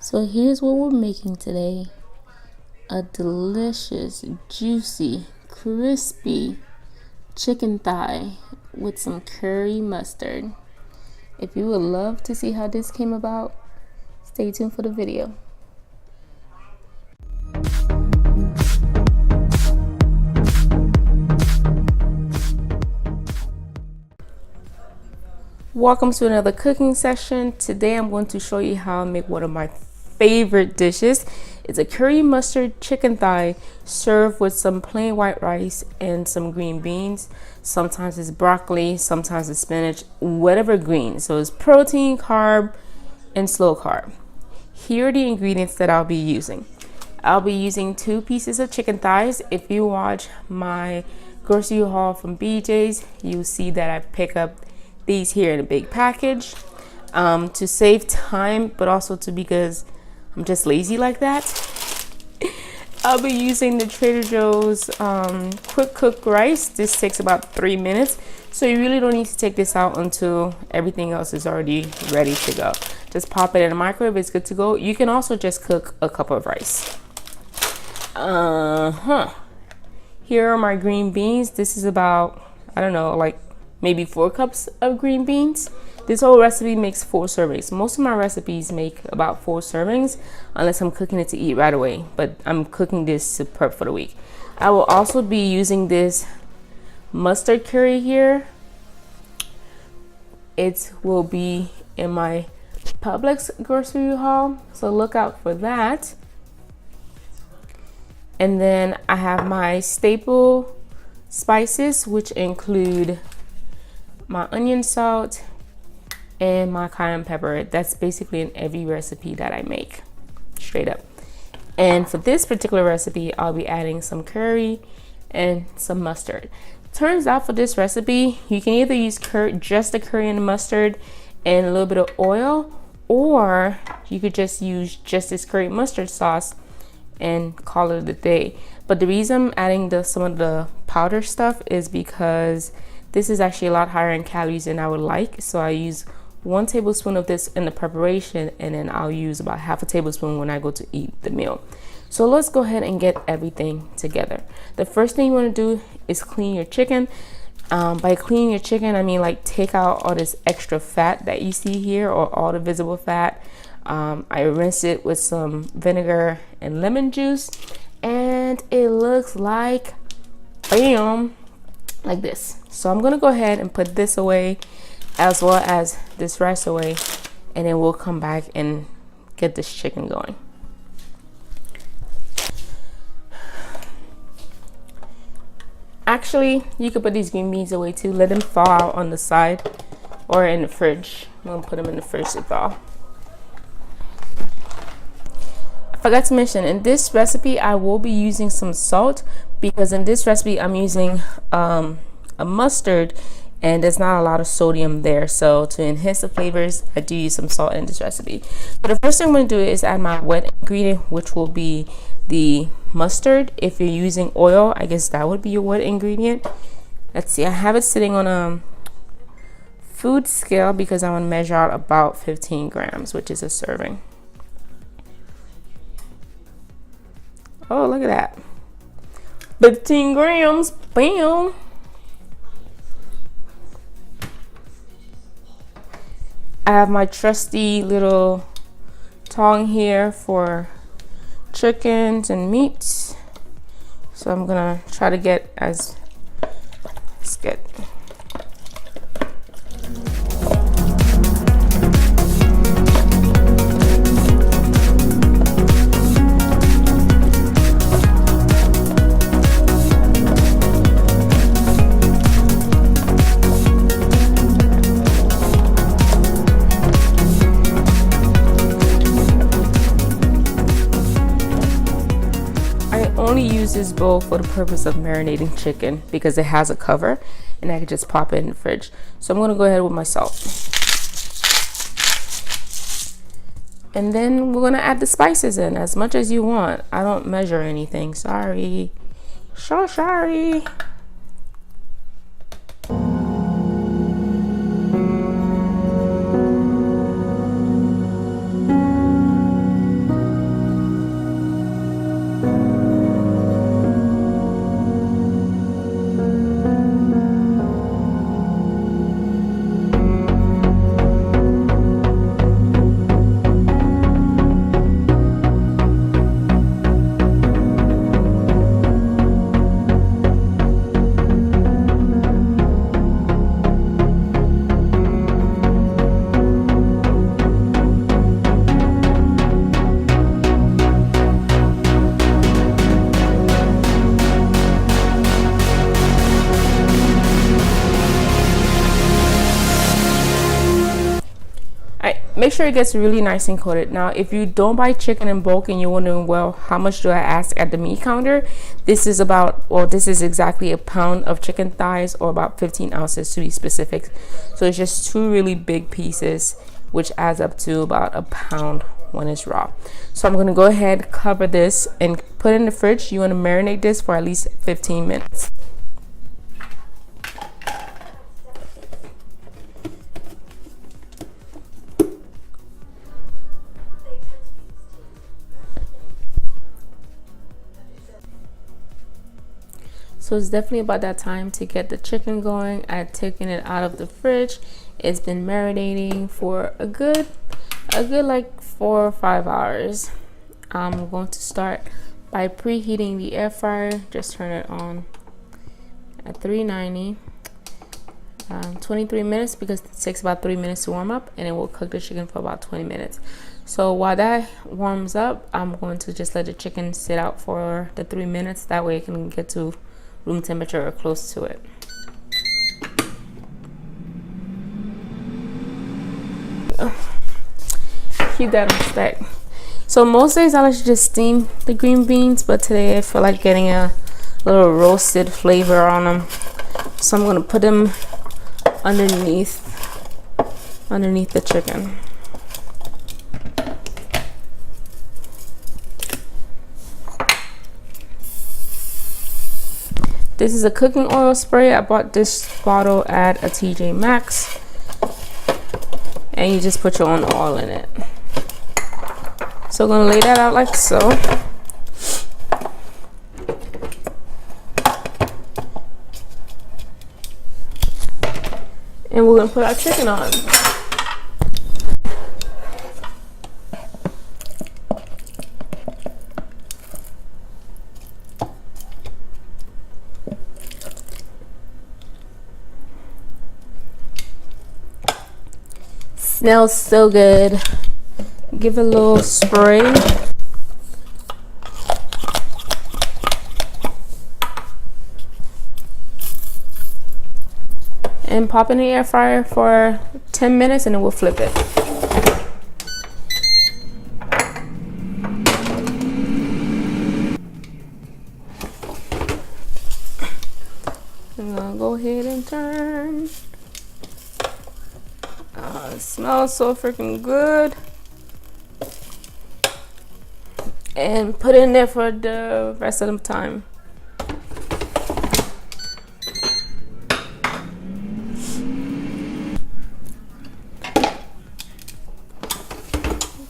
So here's what we're making today. A delicious, juicy, crispy chicken thigh with some curry mustard. If you would love to see how this came about, stay tuned for the video. Welcome to another cooking session. Today I'm going to show you how I make one of my favorite dishes. It's a curry mustard chicken thigh served with some plain white rice and some green beans. Sometimes it's broccoli, sometimes it's spinach, whatever green. So it's protein, carb, and slow carb. Here are the ingredients that I'll be using. I'll be using 2 pieces of chicken thighs. If you watch my grocery haul from BJ's, you'll see that I pick up these here in a big package to save time, but also because I'm just lazy like that. I'll be using the Trader Joe's quick cook rice. This takes about 3 minutes, so you really don't need to take this out until everything else is already ready to go. Just pop it in the microwave, it's good to go. You can also just cook a cup of rice. Here are my green beans. This is about, I don't know, like maybe 4 cups of green beans. This whole recipe makes 4 servings. Most of my recipes make about 4 servings unless I'm cooking it to eat right away, but I'm cooking this to prep for the week. I will also be using this mustard curry here. It will be in my Publix grocery haul, so look out for that. And then I have my staple spices, which include my onion salt and my cayenne pepper. That's basically in every recipe that I make, straight up. And for this particular recipe, I'll be adding some curry and some mustard. Turns out for this recipe, you can either use just the curry and the mustard and a little bit of oil, or you could just use just this curry mustard sauce and call it a day. But the reason I'm adding some of the powder stuff is because this is actually a lot higher in calories than I would like. So I use 1 tablespoon of this in the preparation, and then I'll use about half a tablespoon when I go to eat the meal. So let's go ahead and get everything together. The first thing you want to do is clean your chicken. By cleaning your chicken, I mean like take out all this extra fat that you see here, or all the visible fat. I rinse it with some vinegar and lemon juice, and it looks like bam, like this. So I'm gonna go ahead and put this away as well as this rice away, and then we'll come back and get this chicken going. Actually, you could put these green beans away too. Let them thaw out on the side or in the fridge. I'm gonna put them in the fridge to thaw. I forgot to mention, in this recipe I will be using some salt, because in this recipe I'm using a mustard and there's not a lot of sodium there, so to enhance the flavors I do use some salt in this recipe. But the first thing I'm going to do is add my wet ingredient, which will be the mustard. If you're using oil, I guess that would be your wet ingredient. Let's see, I have it sitting on a food scale because I want to measure out about 15 grams, which is a serving. Oh, look at that, 15 grams, bam. I have my trusty little tong here for chickens and meats. So I'm gonna try to get let's get. Only use this bowl for the purpose of marinating chicken because it has a cover and I can just pop it in the fridge. So I'm going to go ahead with my salt, and then we're going to add the spices in as much as you want. I don't measure anything, sorry, so sorry. make sure it gets really nice and coated. Now, if you don't buy chicken in bulk and you're wondering, well, how much do I ask at the meat counter? This is exactly a pound of chicken thighs, or about 15 ounces to be specific. So it's just 2 really big pieces, which adds up to about a pound when it's raw. So I'm going to go ahead, cover this, and put it in the fridge. You want to marinate this for at least 15 minutes. So it's definitely about that time to get the chicken going. I've taken it out of the fridge. It's been marinating for a good like 4 or 5 hours. I'm going to start by preheating the air fryer. Just turn it on at 390. 23 minutes, because it takes about 3 minutes to warm up, and it will cook the chicken for about 20 minutes. So while that warms up, I'm going to just let the chicken sit out for the 3 minutes. That way it can get to room temperature or close to it. Keep that on stack. So most days I like to just steam the green beans, but today I feel like getting a little roasted flavor on them. So I'm gonna put them underneath the chicken. This is a cooking oil spray. I bought this bottle at a TJ Maxx, and you just put your own oil in it. So I'm gonna lay that out like so. And we're gonna put our chicken on. Smells so good. Give it a little spray. And pop in the air fryer for 10 minutes, and then we'll flip it. I'm gonna go ahead and turn. It smells so freaking good. And put it in there for the rest of the time.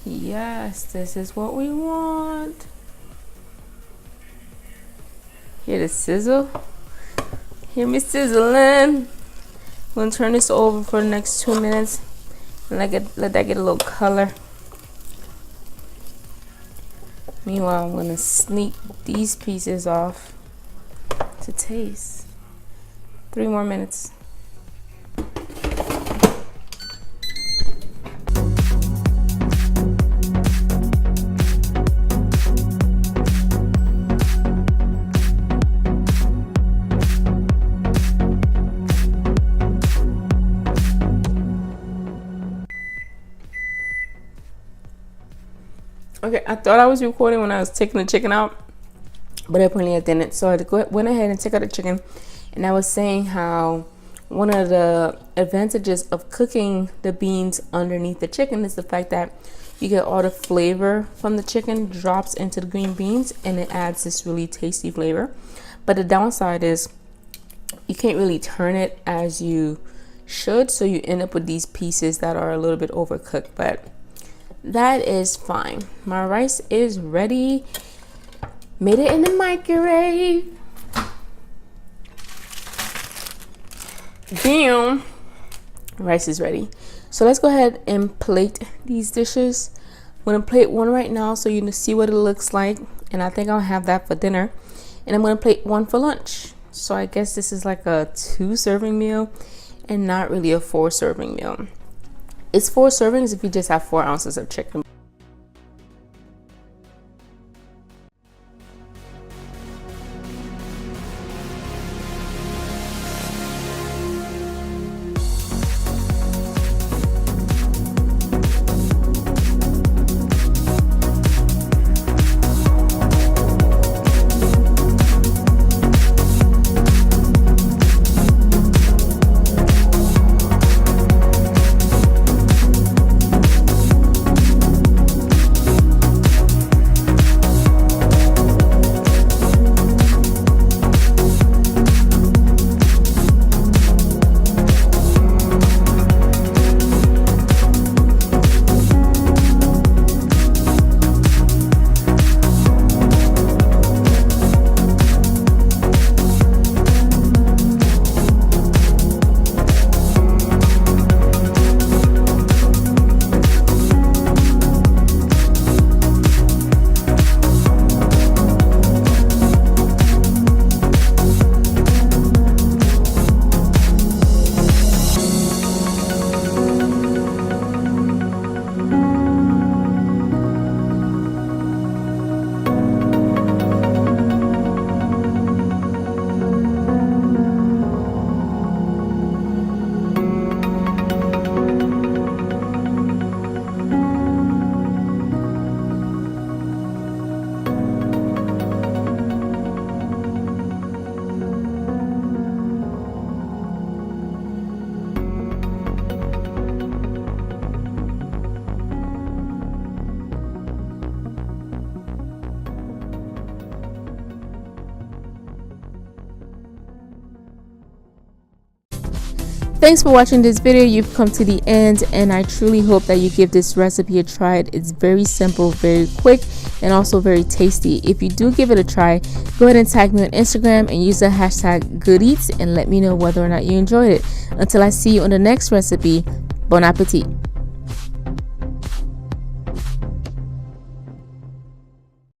Yes, this is what we want. Hear the sizzle? Hear me sizzling. I'm gonna turn this over for the next 2 minutes and let that get a little color. Meanwhile, I'm gonna sneak these pieces off to taste. 3 more minutes. Okay, I thought I was recording when I was taking the chicken out, but apparently I didn't. So I went ahead and took out the chicken, and I was saying how one of the advantages of cooking the beans underneath the chicken is the fact that you get all the flavor from the chicken drops into the green beans, and it adds this really tasty flavor. But the downside is you can't really turn it as you should, so you end up with these pieces that are a little bit overcooked, but that is fine. My rice is ready. Made it in the microwave. Damn. Rice is ready. So let's go ahead and plate these dishes. I'm gonna plate one right now so you can see what it looks like, and I think I'll have that for dinner. And I'm gonna plate one for lunch. So I guess this is like a 2-serving meal and not really a 4-serving meal. It's 4 servings if you just have 4 ounces of chicken. Thanks for watching this video. You've come to the end, and I truly hope that you give this recipe a try. It's very simple, very quick, and also very tasty. If you do give it a try, go ahead and tag me on Instagram and use the hashtag GoodEats and let me know whether or not you enjoyed it. Until I see you on the next recipe, bon appetit.